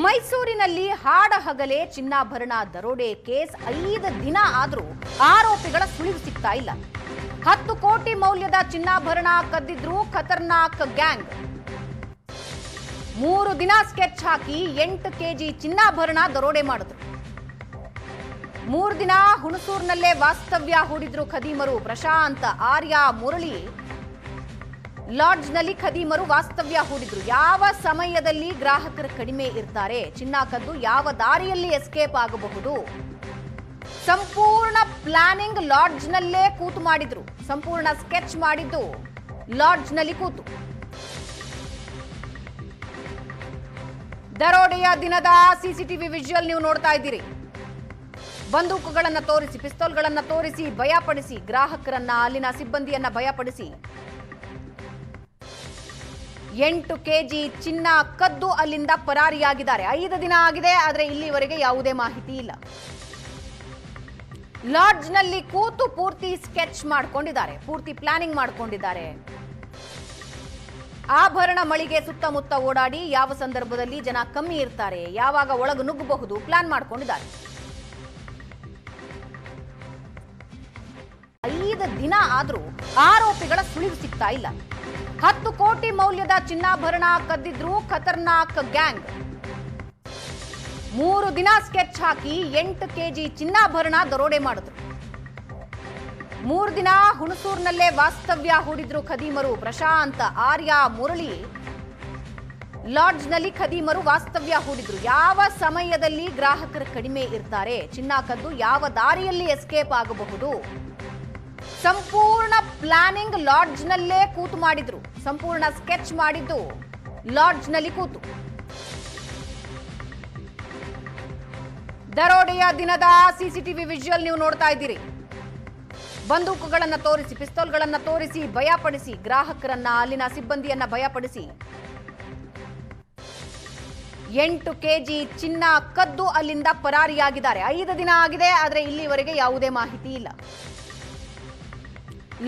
ಮೈಸೂರಿನಲ್ಲಿ ಹಾಡಹಗಲೇ ಚಿನ್ನಾಭರಣ ದರೋಡೆ ಕೇಸ್ 5 ದಿನ ಆದರೂ ಆರೋಪಿಗಳ ಸುಳಿವು ಸಿಗ್ತಾ ಇಲ್ಲ. 10 ಕೋಟಿ ಮೌಲ್ಯದ ಚಿನ್ನಾಭರಣ ಕದ್ದಿದ್ರು ಖತರ್ನಾಕ್ ಗ್ಯಾಂಗ್. 3 ದಿನ ಸ್ಕೆಚ್ ಹಾಕಿ 8 ಕೆಜಿ ಚಿನ್ನಾಭರಣ ದರೋಡೆ ಮಾಡಿದ್ರು. 3 ದಿನ ಹುಣಸೂರಿನಲ್ಲೇ ವಾಸ್ತವ್ಯ ಹೂಡಿದ್ರು ಖದೀಮರು. ಪ್ರಶಾಂತ್, ಆರ್ಯ, ಮುರಳಿ ಲಾಡ್ಜ್ನಲ್ಲಿ ಖದೀಮರು ವಾಸ್ತವ್ಯ ಹೂಡಿದ್ರು. ಯಾವ ಸಮಯದಲ್ಲಿ ಗ್ರಾಹಕರು ಕಡಿಮೆ ಇರ್ತಾರೆ, ಚಿನ್ನ ಕದ್ದು ಯಾವ ದಾರಿಯಲ್ಲಿ ಎಸ್ಕೇಪ್ ಆಗಬಹುದು, ಸಂಪೂರ್ಣ ಪ್ಲಾನಿಂಗ್ ಲಾಡ್ಜ್ನಲ್ಲೇ ಕೂತು ಮಾಡಿದ್ರು. ಸಂಪೂರ್ಣ ಸ್ಕೆಚ್ ಮಾಡಿದ್ದು ಲಾಡ್ಜ್ನಲ್ಲಿ ಕೂತು. ದರೋಡೆಯ ದಿನದ ಸಿಸಿಟಿವಿ ವಿಜುವಲ್ ನೀವು ನೋಡ್ತಾ ಇದ್ದೀರಿ. ಬಂದೂಕುಗಳನ್ನು ತೋರಿಸಿ, ಪಿಸ್ತೂಲ್ಗಳನ್ನು ತೋರಿಸಿ ಭಯಪಡಿಸಿ, ಗ್ರಾಹಕರನ್ನ, ಅಲ್ಲಿನ ಸಿಬ್ಬಂದಿಯನ್ನ ಭಯಪಡಿಸಿ 8 ಕೆಜಿ ಚಿನ್ನ ಕದ್ದು ಅಲ್ಲಿಂದ ಪರಾರಿಯಾಗಿದ್ದಾರೆ. 5 ದಿನ ಆಗಿದೆ, ಆದರೆ ಇಲ್ಲಿವರೆಗೆ ಯಾವುದೇ ಮಾಹಿತಿ ಇಲ್ಲ. ಲಾಡ್ಜ್ನಲ್ಲಿ ಕೂತು ಪೂರ್ತಿ ಸ್ಕೆಚ್ ಮಾಡ್ಕೊಂಡಿದ್ದಾರೆ, ಪೂರ್ತಿ ಪ್ಲಾನಿಂಗ್ ಮಾಡ್ಕೊಂಡಿದ್ದಾರೆ. ಆಭರಣ ಮಳಿಗೆ ಸುತ್ತಮುತ್ತ ಓಡಾಡಿ ಯಾವ ಸಂದರ್ಭದಲ್ಲಿ ಜನ ಕಮ್ಮಿ ಇರ್ತಾರೆ, ಯಾವಾಗ ಒಳಗೆ ನುಗ್ಗಬಹುದು ಪ್ಲಾನ್ ಮಾಡ್ಕೊಂಡಿದ್ದಾರೆ. 5 ದಿನ ಆದರೂ ಆರೋಪಿಗಳ ಸುಳಿವು ಸಿಗ್ತಾ ಇಲ್ಲ. 10 ಕೋಟಿ ಮೌಲ್ಯದ ಚಿನ್ನಾಭರಣ ಕದ್ದಿದ್ರು ಖತರ್ನಾಕ್ ಗ್ಯಾಂಗ್. 3 ದಿನ ಸ್ಕೆಚ್ ಹಾಕಿ 8 ಕೆಜಿ ಚಿನ್ನಾಭರಣ ದರೋಡೆ ಮಾಡಿದ್ರು. 3 ದಿನ ಹುಣಸೂರಿನಲ್ಲೇ ವಾಸ್ತವ್ಯ ಹೂಡಿದ್ರು ಖದೀಮರು. ಪ್ರಶಾಂತ್, ಆರ್ಯ, ಮುರಳಿ ಲಾಡ್ಜ್ನಲ್ಲಿ ಖದೀಮರು ವಾಸ್ತವ್ಯ ಹೂಡಿದ್ರು. ಯಾವ ಸಮಯದಲ್ಲಿ ಗ್ರಾಹಕರು ಕಡಿಮೆ ಇರ್ತಾರೆ, ಚಿನ್ನ ಕದ್ದು ಯಾವ ದಾರಿಯಲ್ಲಿ ಎಸ್ಕೇಪ್ ಆಗಬಹುದು, ಸಂಪೂರ್ಣ ಪ್ಲಾನಿಂಗ್ ಲಾಡ್ಜ್ನಲ್ಲೇ ಕೂತು ಮಾಡಿದ್ರು. ಸಂಪೂರ್ಣ ಸ್ಕೆಚ್ ಮಾಡಿದ್ದು ಲಾಡ್ಜ್ನಲ್ಲಿ ಕೂತು. ದರೋಡೆಯ ದಿನದ ಸಿಸಿಟಿವಿ ವಿಜುವಲ್ ನೀವು ನೋಡ್ತಾ ಇದ್ದೀರಿ. ಬಂದೂಕುಗಳನ್ನು ತೋರಿಸಿ, ಪಿಸ್ತೂಲ್ಗಳನ್ನು ತೋರಿಸಿ ಭಯಪಡಿಸಿ, ಗ್ರಾಹಕರನ್ನ, ಅಲ್ಲಿನ ಸಿಬ್ಬಂದಿಯನ್ನ ಭಯಪಡಿಸಿ 8 ಕೆಜಿ ಚಿನ್ನ ಕದ್ದು ಅಲ್ಲಿಂದ ಪರಾರಿಯಾಗಿದ್ದಾರೆ. 5 ದಿನ ಆಗಿದೆ, ಆದರೆ ಇಲ್ಲಿವರೆಗೆ ಯಾವುದೇ ಮಾಹಿತಿ ಇಲ್ಲ.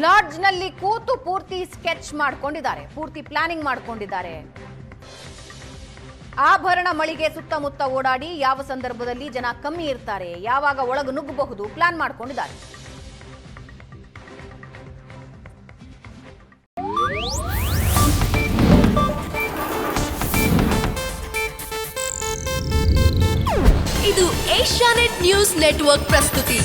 ಲಾಡ್ಜ್ನಲ್ಲಿ ಕೂತು ಪೂರ್ತಿ ಸ್ಕೆಚ್ ಮಾಡ್ಕೊಂಡಿದ್ದಾರೆ, ಪೂರ್ತಿ ಪ್ಲಾನಿಂಗ್ ಮಾಡ್ಕೊಂಡಿದ್ದಾರೆ. ಆಭರಣ ಮಳಿಗೆ ಸುತ್ತಮುತ್ತ ಓಡಾಡಿ ಯಾವ ಸಂದರ್ಭದಲ್ಲಿ ಜನ ಕಮ್ಮಿ ಇರ್ತಾರೆ, ಯಾವಾಗ ಒಳಗೆ ನುಗ್ಗಬಹುದು ಪ್ಲಾನ್ ಮಾಡ್ಕೊಂಡಿದ್ದಾರೆ. ಇದು ಏಷ್ಯಾನೆಟ್ ನ್ಯೂಸ್ ನೆಟ್ವರ್ಕ್ ಪ್ರಸ್ತುತಿ.